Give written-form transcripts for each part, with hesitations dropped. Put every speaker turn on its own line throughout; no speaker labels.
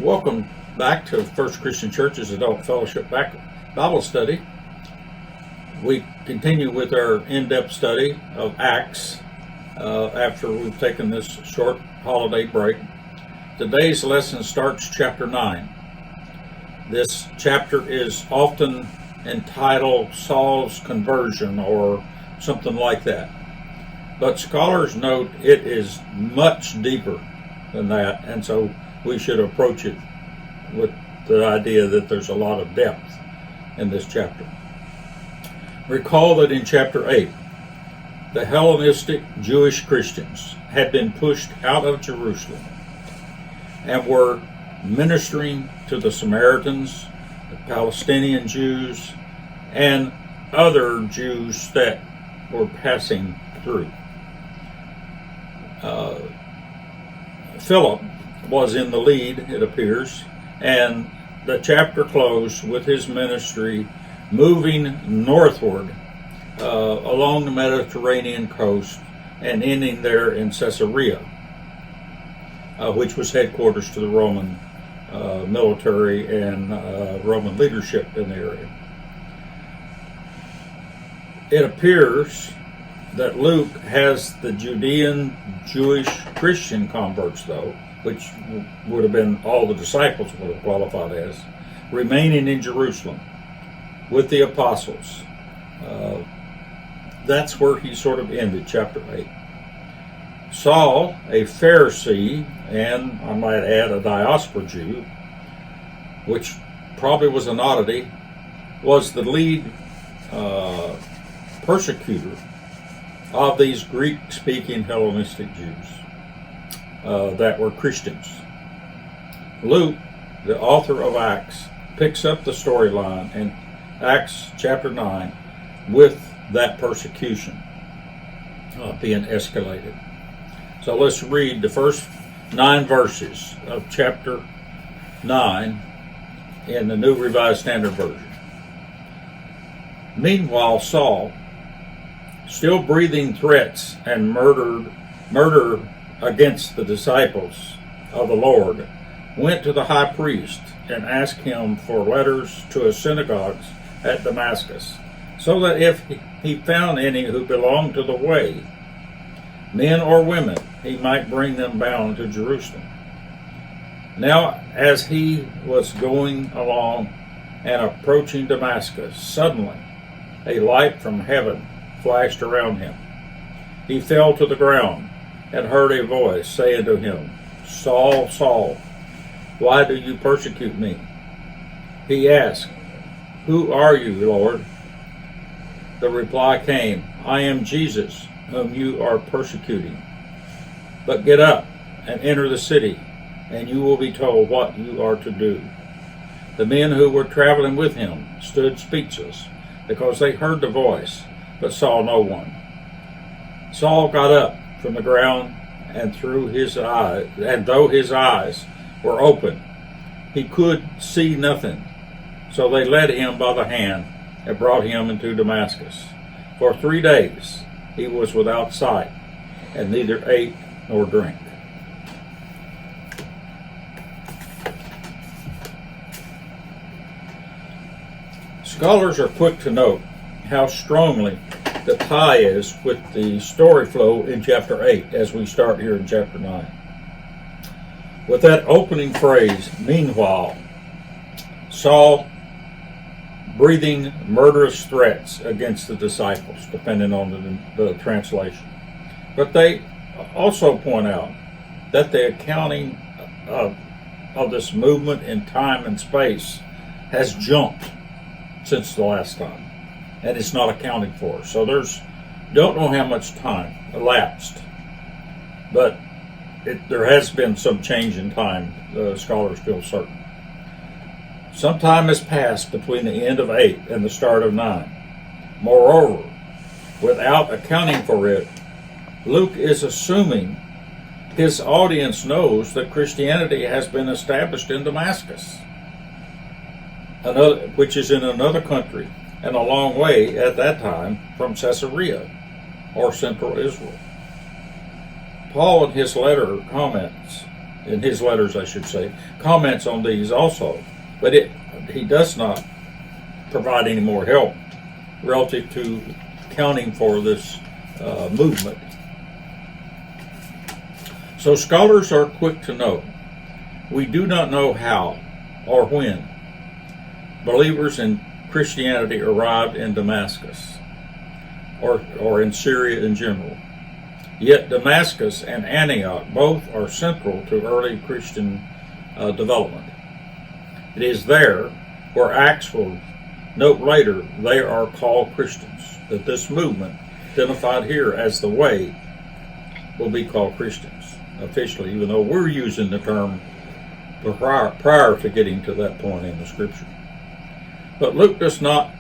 Welcome back to First Christian Church's Adult Fellowship Bible Study. We continue with our in-depth study of Acts after we've taken this short holiday break. Today's lesson starts chapter 9. This chapter is often entitled Saul's Conversion or something like that. But scholars note it is much deeper than that, and so we should approach it with the idea that there's a lot of depth in this chapter. Recall that in chapter 8, the Hellenistic Jewish Christians had been pushed out of Jerusalem and were ministering to the Samaritans, the Palestinian Jews, and other Jews that were passing through. Philip was in the lead, it appears, and the chapter closed with his ministry moving northward along the Mediterranean coast and ending there in Caesarea, which was headquarters to the Roman military and Roman leadership in the area. It appears that Luke has the Judean Jewish Christian converts, though, which would have been all the disciples would have qualified as, remaining in Jerusalem with the apostles. That's where he sort of ended chapter 8. Saul, a Pharisee, and I might add a diaspora Jew, which probably was an oddity, was the lead persecutor of these Greek-speaking Hellenistic Jews that were Christians. Luke, the author of Acts, picks up the storyline in Acts chapter 9 with that persecution being escalated. So let's read the first 9 verses of chapter 9 in the New Revised Standard Version. Meanwhile, Saul, still breathing threats and murder against the disciples of the Lord, went to the high priest and asked him for letters to his synagogues at Damascus, so that if he found any who belonged to the way, men or women, he might bring them bound to Jerusalem. Now, as he was going along and approaching Damascus, suddenly a light from heaven flashed around him. He fell to the ground and heard a voice saying to him, "Saul, Saul, why do you persecute me?" He asked, "Who are you, Lord?" The reply came, "I am Jesus, whom you are persecuting. But get up and enter the city, and you will be told what you are to do." The men who were traveling with him stood speechless, because they heard the voice, but saw no one. Saul got up from the ground, and though his eyes were open, he could see nothing. So they led him by the hand and brought him into Damascus. For 3 days he was without sight, and neither ate nor drank. Scholars are quick to note how strongly the tie is with the story flow in chapter 8 as we start here in chapter 9. With that opening phrase, "Meanwhile," Saul breathing murderous threats against the disciples, depending on the translation. But they also point out that the accounting of this movement in time and space has jumped since the last time, and it's not accounted for. So don't know how much time elapsed, but there has been some change in time, scholars feel certain. Some time has passed between the end of 8 and the start of 9. Moreover, without accounting for it, Luke is assuming his audience knows that Christianity has been established in Damascus, which is in another country and a long way at that time from Caesarea or central Israel. Paul in his letter comments in his letters, I should say, comments on these also. But he does not provide any more help relative to accounting for this movement. So scholars are quick to note, we do not know how or when believers in Christianity arrived in Damascus or in Syria in general. Yet Damascus and Antioch both are central to early Christian development. It is there where Acts will note later they are called Christians, that this movement, identified here as the Way, will be called Christians officially, even though we're using the term prior to getting to that point in the Scripture. But Luke does not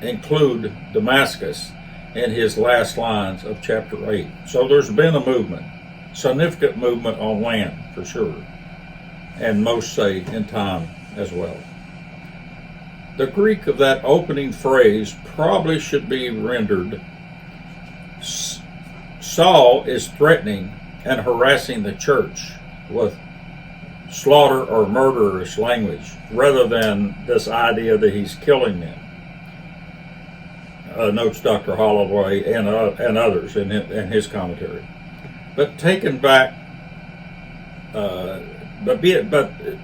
include Damascus in his last lines of chapter 8. So there's been a movement, significant movement on land for sure, and most say in time as well. The Greek of that opening phrase probably should be rendered, Saul is threatening and harassing the church with slaughter or murderous language, rather than this idea that he's killing them. Notes Dr. Holloway and others in his commentary. But taken back, but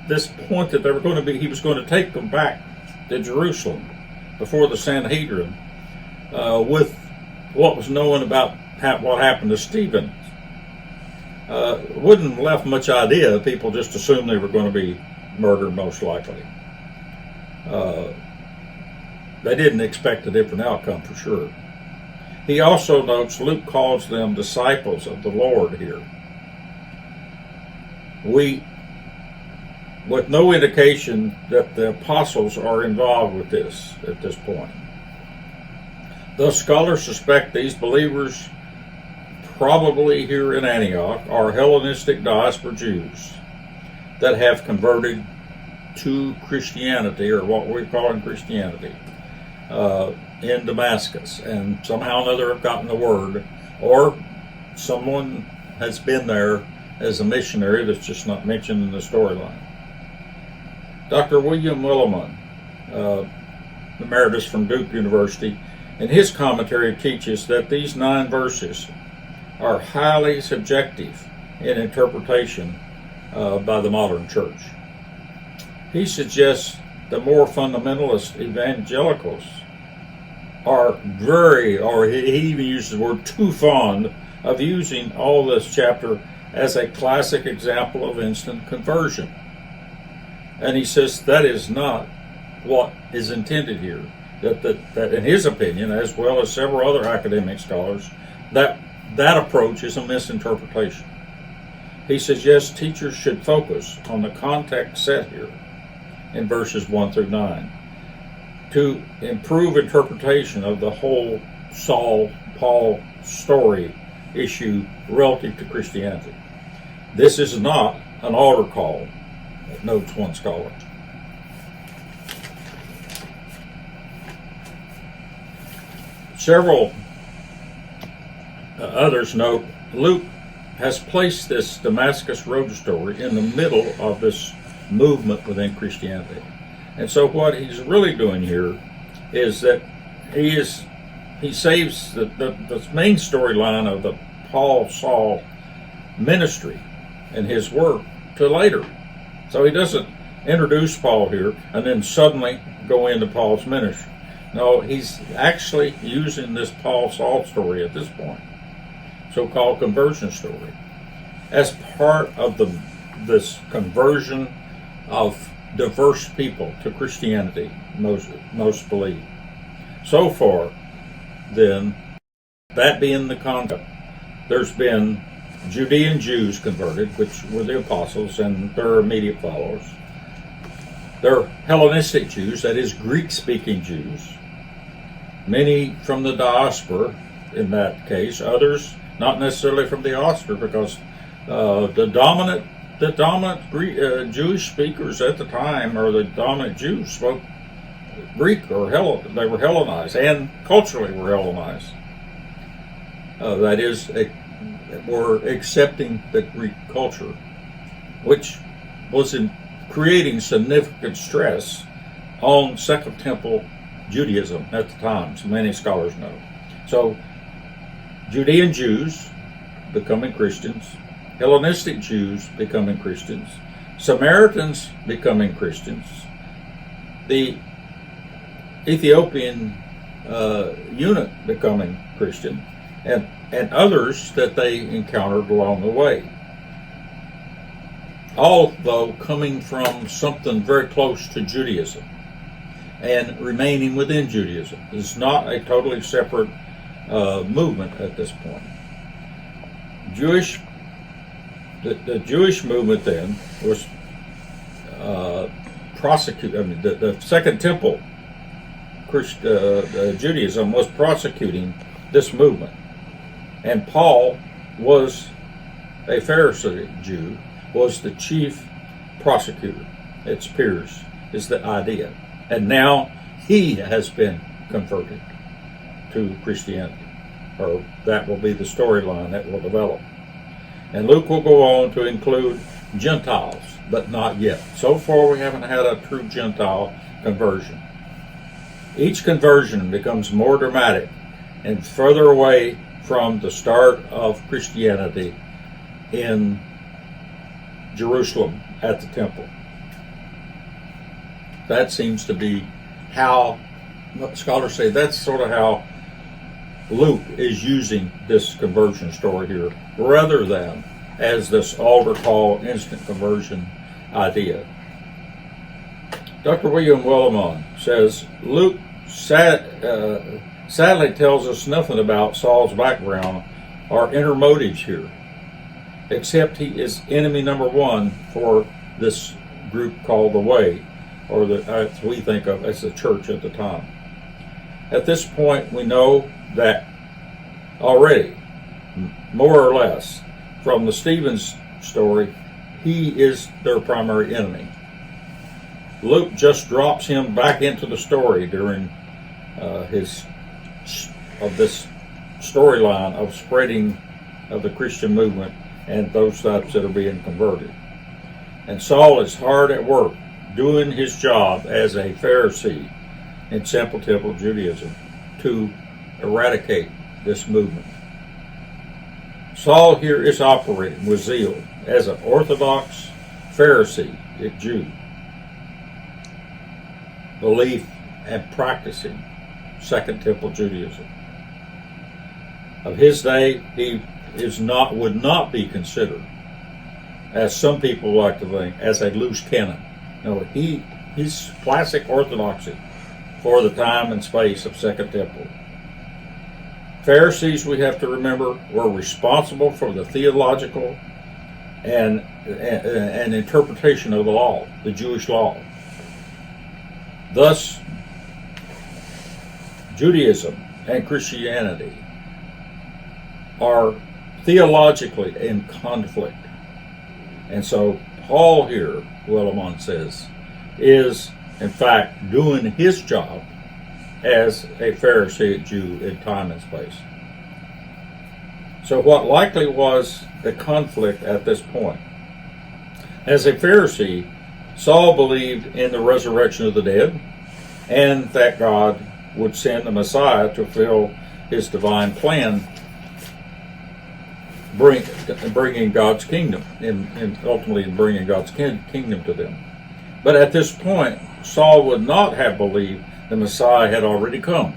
this point that they were going to be, he was going to take them back to Jerusalem before the Sanhedrin with what was known about what happened to Stephen. Wouldn't have left much idea. People just assumed they were going to be murdered, most likely. They didn't expect a different outcome for sure. He also notes Luke calls them disciples of the Lord here. With no indication that the apostles are involved with this at this point. Thus, scholars suspect these believers, probably here in Antioch, are Hellenistic diaspora Jews that have converted to Christianity, or what we're calling Christianity, in Damascus, and somehow or another have gotten the word, or someone has been there as a missionary that's just not mentioned in the storyline. Dr. William Willimon, emeritus from Duke University, in his commentary teaches that these 9 verses are highly subjective in interpretation by the modern church. He suggests the more fundamentalist evangelicals are he even uses the word too fond of using all this chapter as a classic example of instant conversion. And he says that is not what is intended here. That in his opinion, as well as several other academic scholars, that approach is a misinterpretation. He suggests teachers should focus on the context set here in verses 1 through 9 to improve interpretation of the whole Saul-Paul story issue relative to Christianity. This is not an altar call, notes one scholar. Several others note Luke has placed this Damascus Road story in the middle of this movement within Christianity. And so what he's really doing here is that he saves the main storyline of the Paul-Saul ministry and his work to later. So he doesn't introduce Paul here and then suddenly go into Paul's ministry. No, he's actually using this Paul-Saul story at this point, so-called conversion story, as part of this conversion of diverse people to Christianity, most believe. So far, then, that being the concept, there's been Judean Jews converted, which were the apostles and their immediate followers. There are Hellenistic Jews, that is, Greek-speaking Jews. Many from the diaspora, in that case. Others, not necessarily from the diaspora, because the dominant Jewish speakers at the time, or the dominant Jews, spoke Greek, or they were Hellenized, and culturally were Hellenized. That is, were accepting the Greek culture which was in creating significant stress on Second Temple Judaism at the time, so many scholars know. So Judean Jews becoming Christians, Hellenistic Jews becoming Christians, Samaritans becoming Christians, the Ethiopian eunuch becoming Christian, and others that they encountered along the way. All, though, coming from something very close to Judaism and remaining within Judaism. It's not a totally separate movement at this point. The Jewish movement then was the Second Temple Judaism was prosecuting this movement, and Paul was a Pharisee Jew, was the chief prosecutor. Its peers is the idea, and now he has been converted to Christianity, or that will be the storyline that will develop. And Luke will go on to include Gentiles, but not yet. So far we haven't had a true Gentile conversion. Each conversion becomes more dramatic and further away from the start of Christianity in Jerusalem at the temple. That seems to be how scholars say that's sort of how Luke is using this conversion story here, rather than as this altar call, instant conversion idea. Dr. William Willimon says Luke sadly tells us nothing about Saul's background or inner motives here, except he is enemy number one for this group called the Way, or as we think of as the church at the time. At this point, we know that already, more or less, from the Stephen's story, he is their primary enemy. Luke just drops him back into the story during this storyline of spreading of the Christian movement and those types that are being converted. And Saul is hard at work doing his job as a Pharisee in Second Temple Judaism to eradicate this movement. Saul here is operating with zeal as an Orthodox Pharisee, a Jew, belief and practicing Second Temple Judaism. Of his day, he would not be considered, as some people like to think, as a loose cannon. No, he's classic Orthodoxy for the time and space of Second Temple. Pharisees, we have to remember, were responsible for the theological and interpretation of the law, the Jewish law. Thus, Judaism and Christianity are theologically in conflict. And so Paul here, Willimon says, is in fact doing his job as a Pharisee Jew in time and space. So what likely was the conflict at this point? As a Pharisee, Saul believed in the resurrection of the dead and that God would send the Messiah to fulfill his divine plan, bringing God's kingdom, and ultimately bringing God's kingdom to them. But at this point, Saul would not have believed the Messiah had already come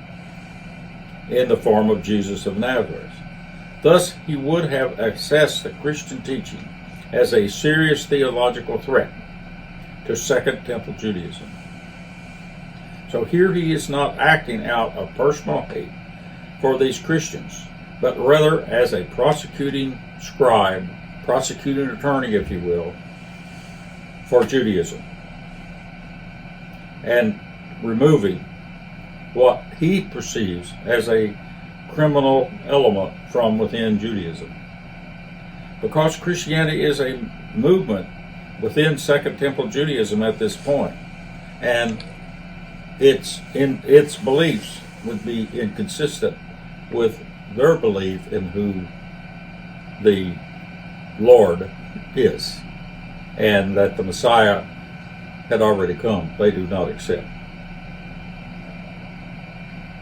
in the form of Jesus of Nazareth. Thus, he would have assessed the Christian teaching as a serious theological threat to Second Temple Judaism. So here he is not acting out of personal hate for these Christians, but rather as a prosecuting scribe, prosecuting attorney, if you will, for Judaism, and removing what he perceives as a criminal element from within Judaism. Because Christianity is a movement within Second Temple Judaism at this point, and its beliefs would be inconsistent with their belief in who the Lord is. and that the Messiah had already come, they do not accept.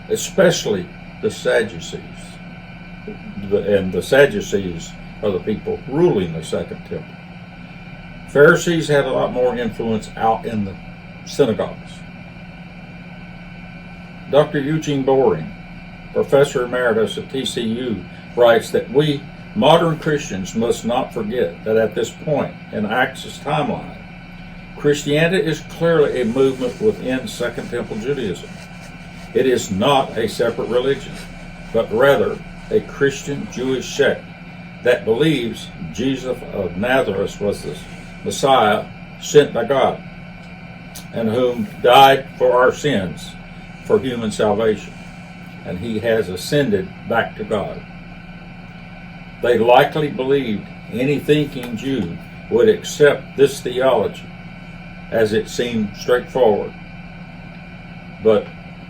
Especially the Sadducees. And the Sadducees are the people ruling the Second Temple. Pharisees had a lot more influence out in the synagogues. Dr. Eugene Boring, professor emeritus at TCU, writes that we modern Christians must not forget that at this point in Acts' timeline, Christianity is clearly a movement within Second Temple Judaism. It is not a separate religion, but rather a Christian Jewish sect that believes Jesus of Nazareth was the Messiah sent by God, and whom died for our sins for human salvation, and he has ascended back to God. They likely believed any thinking Jew would accept this theology, as it seemed straightforward. But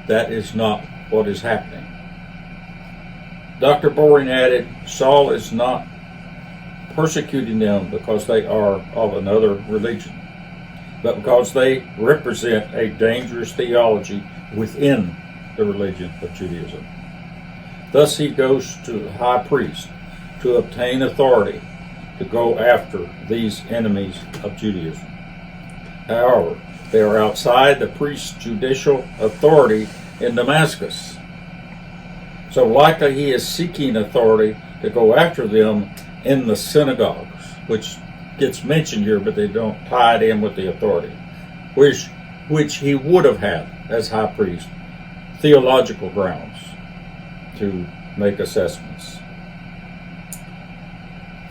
that is not what is happening. Dr. Boring added, Saul is not persecuting them because they are of another religion, but because they represent a dangerous theology within the religion of Judaism. Thus he goes to the high priest to obtain authority to go after these enemies of Judaism. However, they are outside the priest's judicial authority in Damascus. So likely he is seeking authority to go after them in the synagogues, which gets mentioned here, but they don't tie it in with the authority, which he would have had as high priest, theological grounds to make assessments.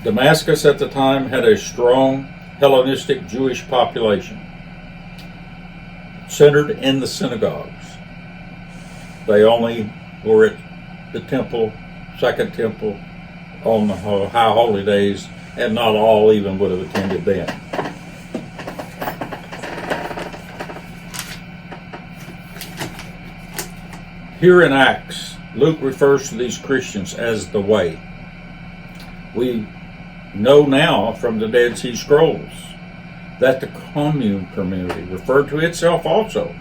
Damascus at the time had a strong Hellenistic Jewish population centered in the synagogues. They only were at the temple, Second Temple, on the high holy days, and not all even would have attended then. Here in Acts, Luke refers to these Christians as the Way. We know now from the Dead Sea Scrolls that the commune community referred to itself also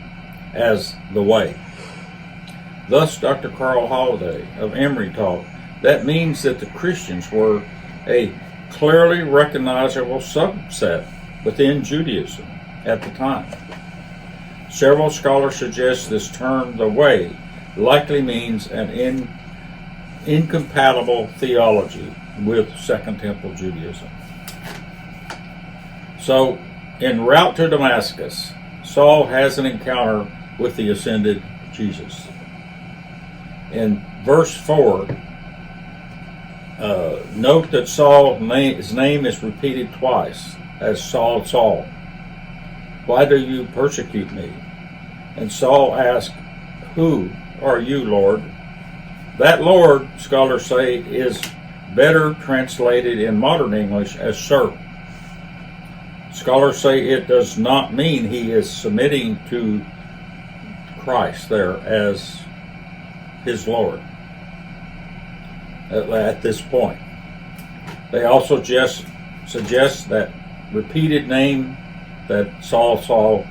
as the Way. Thus, Dr. Carl Holliday of Emory taught that means that the Christians were a clearly recognizable subset within Judaism at the time. Several scholars suggest this term, the Way, likely means an incompatible theology with Second Temple Judaism. So, en route to Damascus, Saul has an encounter with the ascended Jesus. In verse 4, note that his name is repeated twice as Saul, Saul. Why do you persecute me? And Saul asked, Who are you, Lord? That Lord, scholars say, is better translated in modern English as Sir. Scholars say it does not mean he is submitting to Christ there as his Lord at this point. They also just suggest that repeated name that Saul, Saul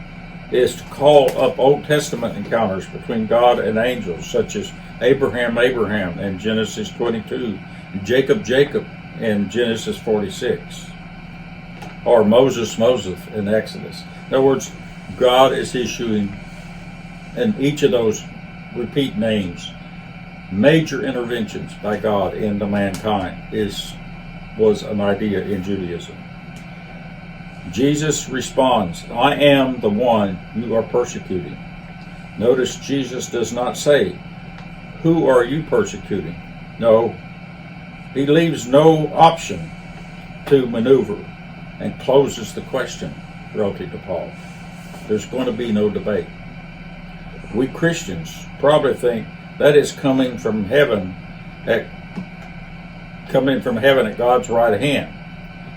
is to call up Old Testament encounters between God and angels, such as Abraham, Abraham in Genesis 22, Jacob, Jacob in Genesis 46, or Moses, Moses in Exodus. In other words, God is issuing, in each of those repeat names, major interventions by God into mankind was an idea in Judaism. Jesus responds, I am the one you are persecuting. Notice Jesus does not say, who are you persecuting? No, he leaves no option to maneuver and closes the question relative to Paul. There's going to be no debate. We Christians probably think that is coming from heaven at God's right hand.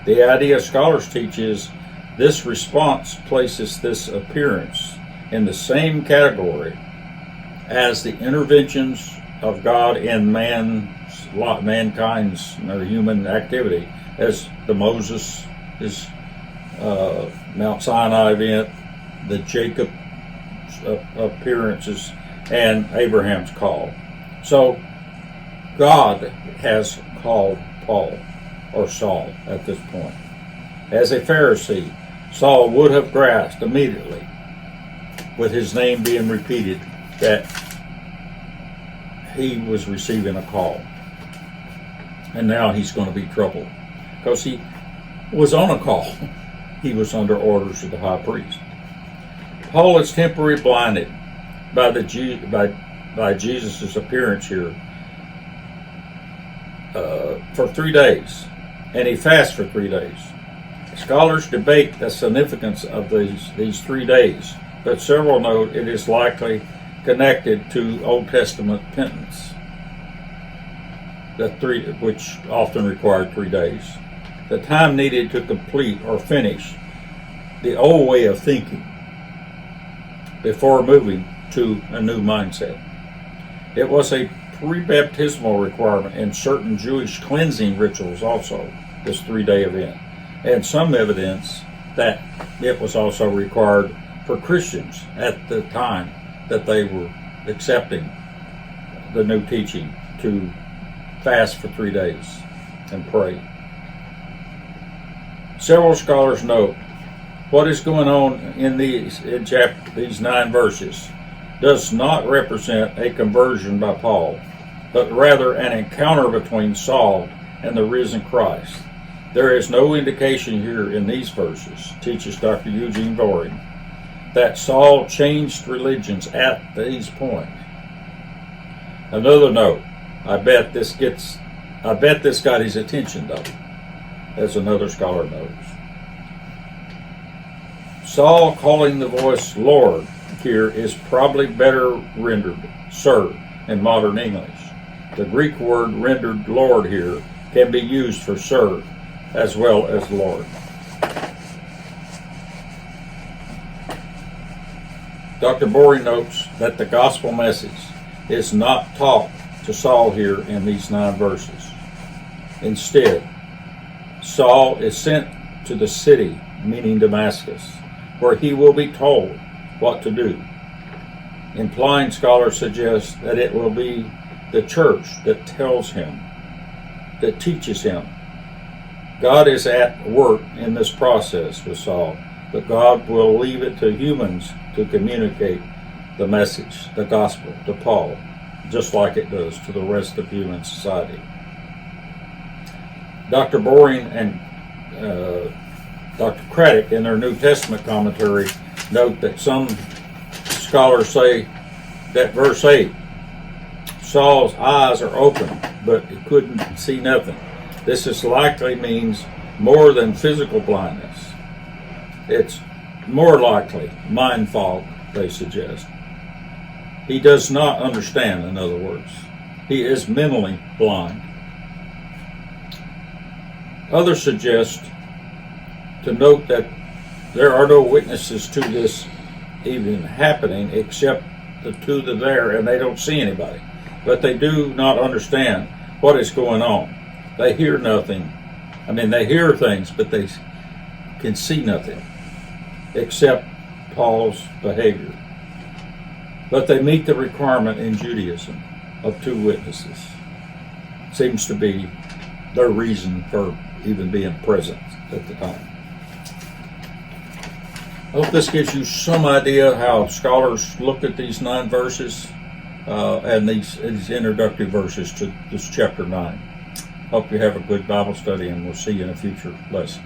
The idea scholars teach is this response places this appearance in the same category as the interventions of God in mankind's or human activity, as the Moses is Mount Sinai event, the Jacob appearances, and Abraham's call. So God has called Paul, or Saul at this point. As a Pharisee, Saul would have grasped immediately, with his name being repeated, that he was receiving a call. And now he's going to be troubled, because he was on a call. He was under orders of the high priest. Paul is temporarily blinded by Jesus' appearance here for 3 days, and he fasts for 3 days. Scholars debate the significance of these 3 days, but several note it is likely connected to Old Testament penance, which often required 3 days. The time needed to complete or finish the old way of thinking before moving to a new mindset. It was a pre-baptismal requirement in certain Jewish cleansing rituals also, this 3-day event, and some evidence that it was also required for Christians at the time that they were accepting the new teaching to fast for 3 days and pray. Several scholars note what is going on in these 9 verses does not represent a conversion by Paul, but rather an encounter between Saul and the risen Christ. There is no indication here in these verses, teaches Dr. Eugene Boring, that Saul changed religions at these points. Another note, I bet this got his attention though, as another scholar notes. Saul calling the voice Lord here is probably better rendered Sir in modern English. The Greek word rendered Lord here can be used for Sir as well as Lord. Dr. Boring notes that the gospel message is not taught to Saul here in these 9 verses. Instead, Saul is sent to the city, meaning Damascus, where he will be told what to do. Implying scholars suggest that it will be the church that tells him, that teaches him. God is at work in this process with Saul, but God will leave it to humans to communicate the message, the gospel, to Paul, just like it does to the rest of human society. Dr. Boring and Dr. Craddock, in their New Testament commentary, note that some scholars say that verse 8, Saul's eyes are open, but he couldn't see nothing. This is likely means more than physical blindness. It's more likely mind fog, they suggest. He does not understand, in other words. He is mentally blind. Others suggest to note that there are no witnesses to this even happening except the two that are there, and they don't see anybody. But they do not understand what is going on. They hear nothing. They hear things, but they can see nothing except Paul's behavior. But they meet the requirement in Judaism of 2 witnesses. Seems to be their reason for even being present at the time. I hope this gives you some idea how scholars look at these 9 verses and these introductory verses to this chapter 9. Hope you have a good Bible study, and we'll see you in a future lesson.